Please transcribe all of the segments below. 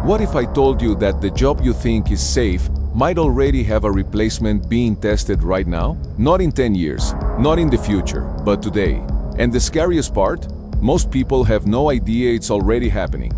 What if I told you that the job you think is safe might already have a replacement being tested right now? Not in 10 years, not in the future, but today. And the scariest part? Most people have no idea it's already happening.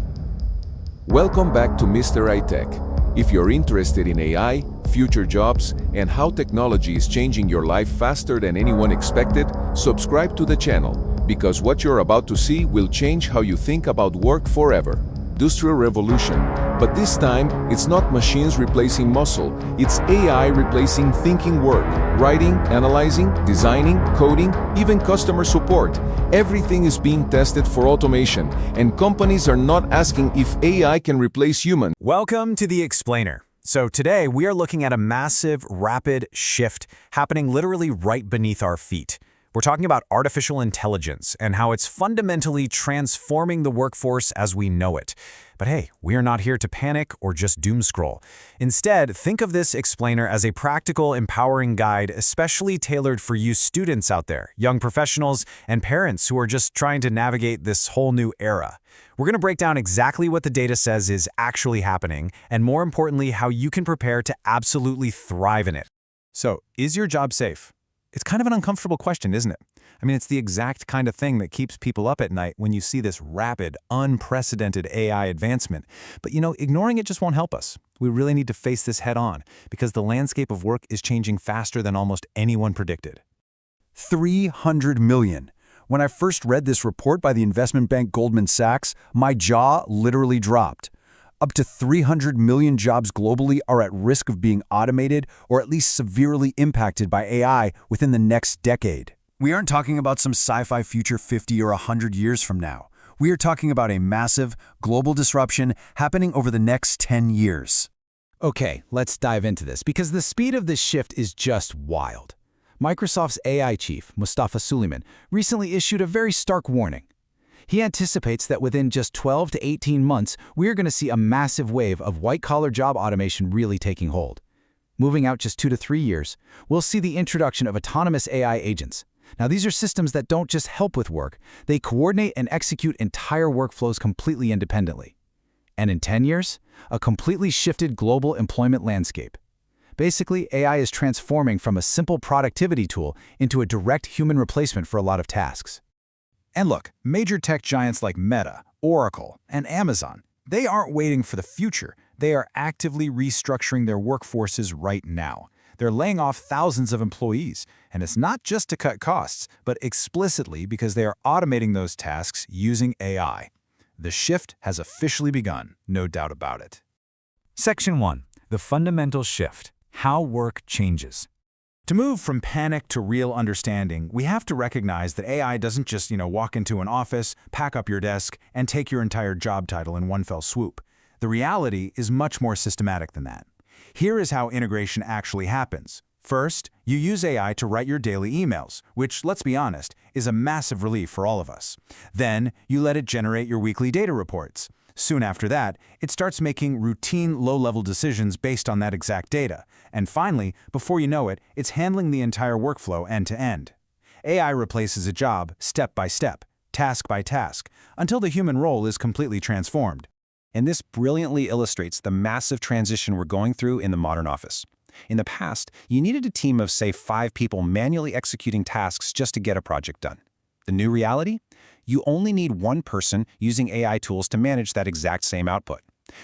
Welcome back to MrAITech. If you're interested in AI, future jobs, and how technology is changing your life faster than anyone expected, subscribe to the channel, because what you're about to see will change how you think about work forever. Industrial revolution, but this time it's not machines replacing muscle, it's AI replacing thinking work, writing, analyzing, designing, coding, even customer support. Everything is being tested for automation, and companies are not asking if AI can replace humans. Welcome to The Explainer. So today we are looking at a massive, rapid shift happening literally right beneath our feet. We're talking about artificial intelligence and how it's fundamentally transforming the workforce as we know it. But hey, we are not here to panic or just doom scroll. Instead, think of this explainer as a practical, empowering guide, especially tailored for you students out there, young professionals, and parents who are just trying to navigate this whole new era. We're going to break down exactly what the data says is actually happening, and more importantly, how you can prepare to absolutely thrive in it. So, is your job safe? It's kind of an uncomfortable question, isn't it? I mean, it's the exact kind of thing that keeps people up at night when you see this rapid, unprecedented AI advancement. But ignoring it just won't help us. We really need to face this head on, because the landscape of work is changing faster than almost anyone predicted. 300 million. When I first read this report by the investment bank Goldman Sachs, my jaw literally dropped. Up to 300 million jobs globally are at risk of being automated or at least severely impacted by AI within the next decade. We aren't talking about some sci-fi future 50 or 100 years from now. We are talking about a massive, global disruption happening over the next 10 years. Okay, let's dive into this, because the speed of this shift is just wild. Microsoft's AI chief, Mustafa Suleyman, recently issued a very stark warning. He anticipates that within just 12 to 18 months, we're going to see a massive wave of white-collar job automation really taking hold. Moving out just 2 to 3 years, we'll see the introduction of autonomous AI agents. Now, these are systems that don't just help with work, they coordinate and execute entire workflows completely independently. And in 10 years, a completely shifted global employment landscape. Basically, AI is transforming from a simple productivity tool into a direct human replacement for a lot of tasks. And look, major tech giants like Meta, Oracle, and Amazon, they aren't waiting for the future. They are actively restructuring their workforces right now. They're laying off thousands of employees, and it's not just to cut costs, but explicitly because they are automating those tasks using AI. The shift has officially begun, no doubt about it. Section 1. The fundamental shift. How work changes. To move from panic to real understanding, we have to recognize that AI doesn't just, walk into an office, pack up your desk, and take your entire job title in one fell swoop. The reality is much more systematic than that. Here is how integration actually happens. First, you use AI to write your daily emails, which, let's be honest, is a massive relief for all of us. Then, you let it generate your weekly data reports. Soon after that, it starts making routine low-level decisions based on that exact data. And finally, before you know it, it's handling the entire workflow end-to-end. AI replaces a job step by step, task by task, until the human role is completely transformed. And this brilliantly illustrates the massive transition we're going through in the modern office. In the past, you needed a team of, say, 5 people manually executing tasks just to get a project done. The new reality? You only need one person using AI tools to manage that exact same output.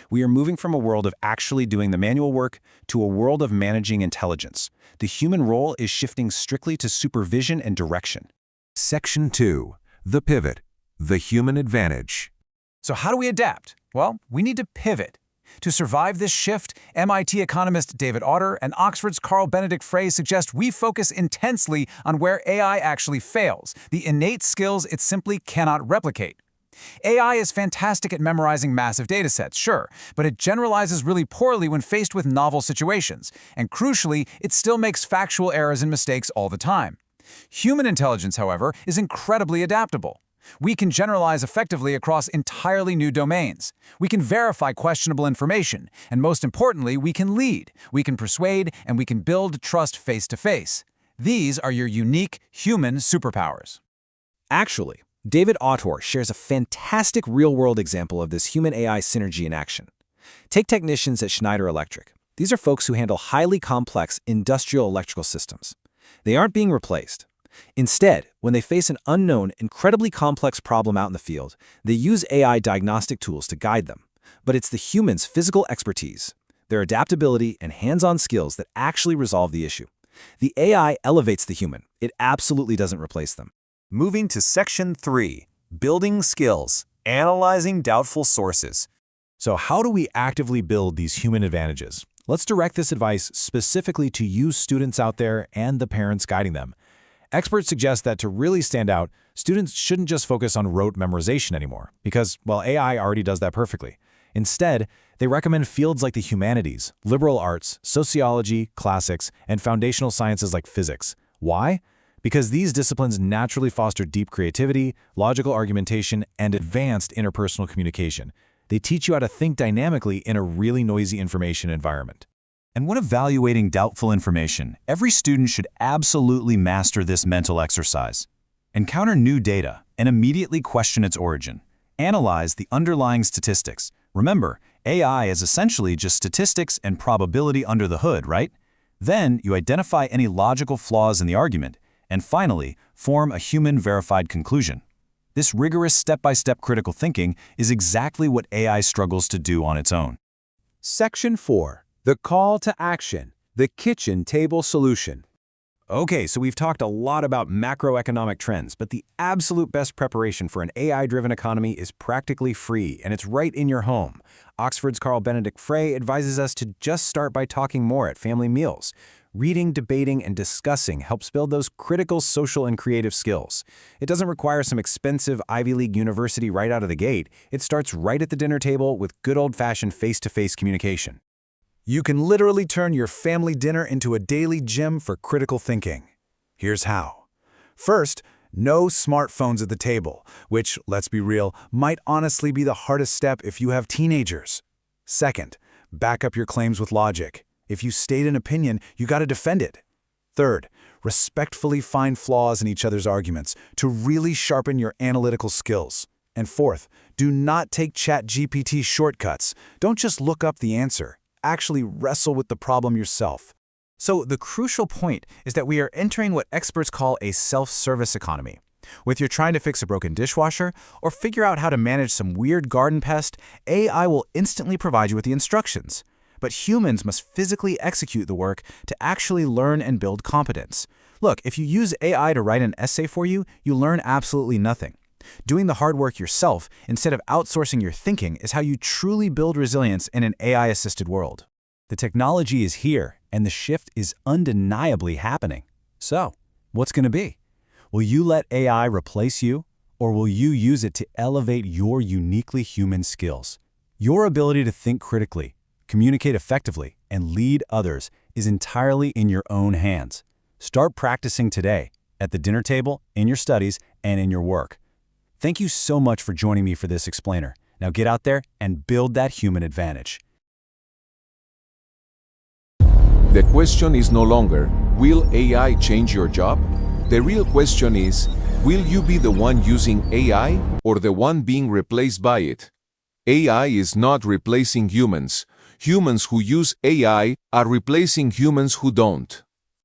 We are moving from a world of actually doing the manual work to a world of managing intelligence. The human role is shifting strictly to supervision and direction. Section 2. The pivot. The human advantage. So how do we adapt? Well, we need to pivot. To survive this shift, MIT economist David Autor and Oxford's Carl Benedict Frey suggest we focus intensely on where AI actually fails, the innate skills it simply cannot replicate. AI is fantastic at memorizing massive datasets, sure, but it generalizes really poorly when faced with novel situations, and crucially, it still makes factual errors and mistakes all the time. Human intelligence, however, is incredibly adaptable. We can generalize effectively across entirely new domains. We can verify questionable information, and most importantly, we can lead, we can persuade, and we can build trust face-to-face. These are your unique human superpowers. Actually, David Autor shares a fantastic real-world example of this human-AI synergy in action. Take technicians at Schneider Electric. These are folks who handle highly complex industrial electrical systems. They aren't being replaced. Instead, when they face an unknown, incredibly complex problem out in the field, they use AI diagnostic tools to guide them. But it's the human's physical expertise, their adaptability, and hands-on skills that actually resolve the issue. The AI elevates the human. It absolutely doesn't replace them. Moving to Section 3, Building Skills, Analyzing Doubtful Sources. So how do we actively build these human advantages? Let's direct this advice specifically to you students out there and the parents guiding them. Experts suggest that to really stand out, students shouldn't just focus on rote memorization anymore, because, well, AI already does that perfectly. Instead, they recommend fields like the humanities, liberal arts, sociology, classics, and foundational sciences like physics. Why? Because these disciplines naturally foster deep creativity, logical argumentation, and advanced interpersonal communication. They teach you how to think dynamically in a really noisy information environment. And when evaluating doubtful information, every student should absolutely master this mental exercise. Encounter new data and immediately question its origin. Analyze the underlying statistics. Remember, AI is essentially just statistics and probability under the hood, right? Then you identify any logical flaws in the argument, and finally, form a human-verified conclusion. This rigorous step-by-step critical thinking is exactly what AI struggles to do on its own. Section 4. The Call to Action, the Kitchen Table Solution. Okay, so we've talked a lot about macroeconomic trends, but the absolute best preparation for an AI-driven economy is practically free, and it's right in your home. Oxford's Carl Benedict Frey advises us to just start by talking more at family meals. Reading, debating, and discussing helps build those critical social and creative skills. It doesn't require some expensive Ivy League university right out of the gate. It starts right at the dinner table with good old-fashioned face-to-face communication. You can literally turn your family dinner into a daily gym for critical thinking. Here's how. First, no smartphones at the table, which, let's be real, might honestly be the hardest step if you have teenagers. Second, back up your claims with logic. If you state an opinion, you got to defend it. Third, respectfully find flaws in each other's arguments to really sharpen your analytical skills. And fourth, do not take ChatGPT shortcuts. Don't just look up the answer. Actually wrestle with the problem yourself. So the crucial point is that we are entering what experts call a self-service economy. Whether you're trying to fix a broken dishwasher or figure out how to manage some weird garden pest, AI will instantly provide you with the instructions. But humans must physically execute the work to actually learn and build competence. Look, if you use AI to write an essay for you, you learn absolutely nothing. Doing the hard work yourself, instead of outsourcing your thinking, is how you truly build resilience in an AI-assisted world. The technology is here, and the shift is undeniably happening. So, what's going to be? Will you let AI replace you, or will you use it to elevate your uniquely human skills? Your ability to think critically, communicate effectively, and lead others is entirely in your own hands. Start practicing today, at the dinner table, in your studies, and in your work. Thank you so much for joining me for this explainer. Now get out there and build that human advantage. The question is no longer, will AI change your job? The real question is, will you be the one using AI or the one being replaced by it? AI is not replacing humans. Humans who use AI are replacing humans who don't.